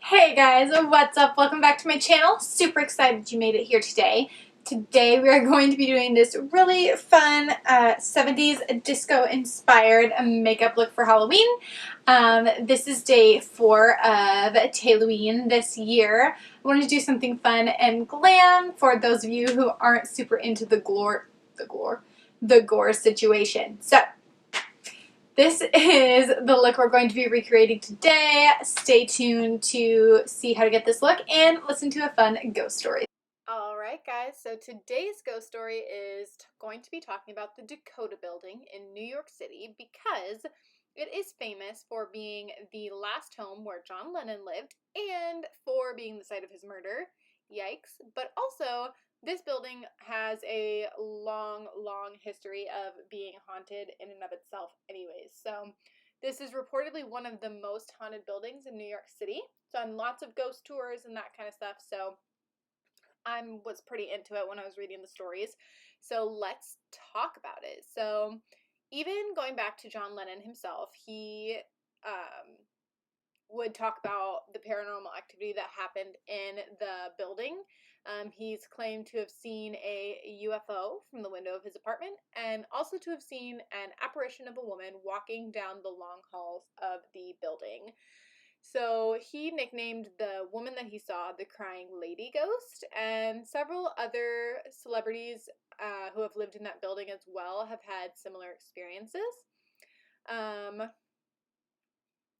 Hey guys, what's up? Welcome back to my channel. Super excited you made it here today. Today we are going to be doing this really fun 70s disco inspired makeup look for Halloween. This is day 4 of Halloween this year. I wanted to do something fun and glam for those of you who aren't super into the gore situation. So this is the look we're going to be recreating today. Stay tuned to see how to get this look and listen to a fun ghost story. Alright guys, so today's ghost story is going to be talking about the Dakota building in New York City because it is famous for being the last home where John Lennon lived and for being the site of his murder. Yikes. But also, this building has a long history of being haunted in and of itself anyways. So this is reportedly one of the most haunted buildings in New York City. So on lots of ghost tours and that kind of stuff. So I was pretty into it when I was reading the stories. So let's talk about it. So even going back to John Lennon himself, he would talk about the paranormal activity that happened in the building. He's claimed to have seen a UFO from the window of his apartment and also to have seen an apparition of a woman walking down the long halls of the building. So he nicknamed the woman that he saw the Crying Lady Ghost, and several other celebrities who have lived in that building as well have had similar experiences.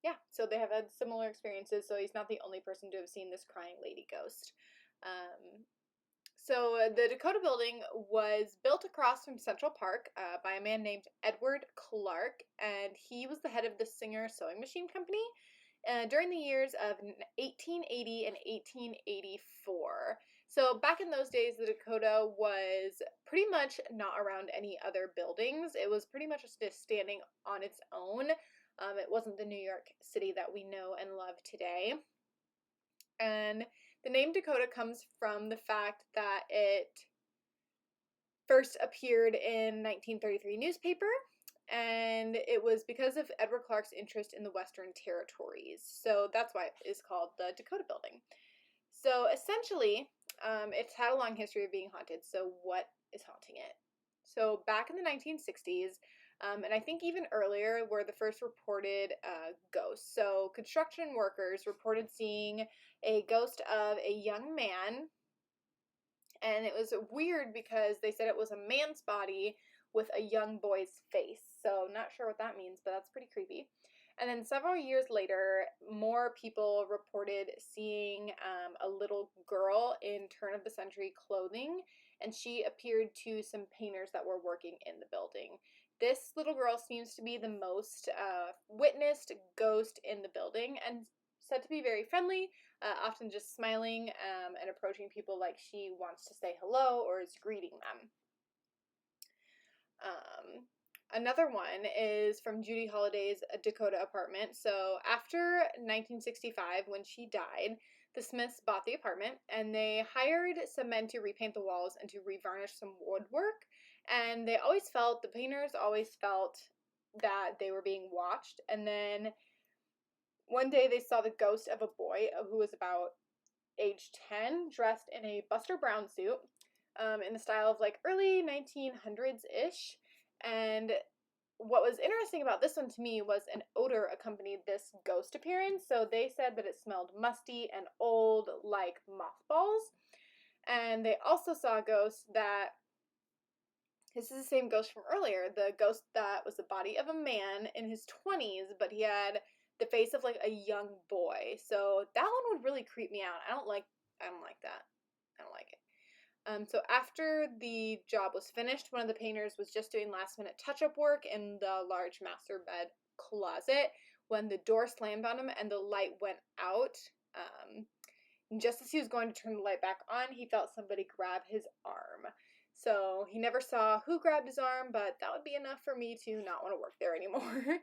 Yeah, so they have had similar experiences, so he's not the only person to have seen this Crying Lady Ghost. So the Dakota building was built across from Central Park by a man named Edward Clark, and he was the head of the Singer Sewing Machine Company during the years of 1880 and 1884. So back in those days, the Dakota was pretty much not around any other buildings. It was pretty much just standing on its own. It wasn't the New York City that we know and love today. And the name Dakota comes from the fact that it first appeared in 1933 newspaper, and it was because of Edward Clark's interest in the Western Territories. So that's why it is called the Dakota Building. So essentially, it's had a long history of being haunted. So what is haunting it? So back in the 1960s, and I think even earlier, were the first reported ghosts. So construction workers reported seeing a ghost of a young man, and it was weird because they said it was a man's body with a young boy's face. So not sure what that means, but that's pretty creepy. And then several years later, more people reported seeing a little girl in turn-of-the-century clothing, and she appeared to some painters that were working in the building. This little girl seems to be the most witnessed ghost in the building and said to be very friendly, often just smiling and approaching people like she wants to say hello or is greeting them. Another one is from Judy Holliday's Dakota apartment. So after 1965, when she died, the Smiths bought the apartment and they hired some men to repaint the walls and to revarnish some woodwork. And the painters always felt that they were being watched. And then one day they saw the ghost of a boy who was about age 10, dressed in a Buster Brown suit, in the style of like early 1900s-ish. And what was interesting about this one to me was an odor accompanied this ghost appearance. So they said that it smelled musty and old, like mothballs. And they also saw a ghost that, this is the same ghost from earlier, the ghost that was the body of a man in his 20s, but he had the face of like a young boy. So that one would really creep me out. I don't like that. I don't like it. So after the job was finished, one of the painters was just doing last minute touch-up work in the large master bed closet when the door slammed on him and the light went out. Just as he was going to turn the light back on, he felt somebody grab his arm. So he never saw who grabbed his arm, but that would be enough for me to not want to work there anymore.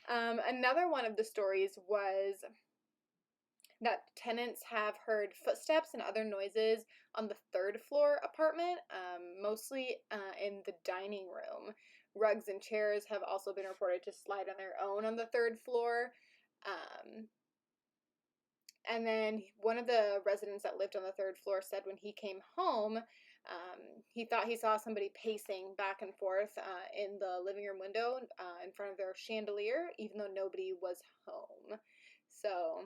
Another one of the stories was that tenants have heard footsteps and other noises on the third floor apartment, mostly in the dining room. Rugs and chairs have also been reported to slide on their own on the third floor. And then one of the residents that lived on the third floor said when he came home, he thought he saw somebody pacing back and forth in the living room window in front of their chandelier, even though nobody was home. So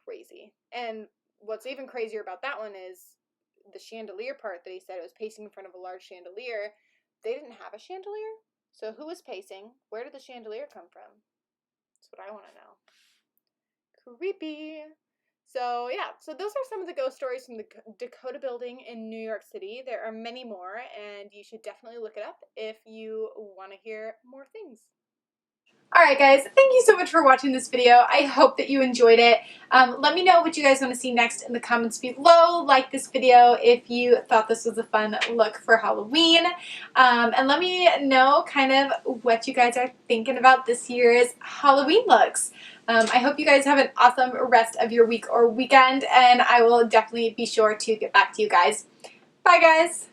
crazy. And what's even crazier about that one is the chandelier part that he said it was pacing in front of a large chandelier. They didn't have a chandelier. So who was pacing? Where did the chandelier come from? That's what I want to know. Creepy. So yeah, so those are some of the ghost stories from the Dakota building in New York City. There are many more, and you should definitely look it up if you want to hear more things. Alright guys, thank you so much for watching this video. I hope that you enjoyed it. Let me know what you guys want to see next in the comments below. Like this video if you thought this was a fun look for Halloween. And let me know kind of what you guys are thinking about this year's Halloween looks. I hope you guys have an awesome rest of your week or weekend, and I will definitely be sure to get back to you guys. Bye guys!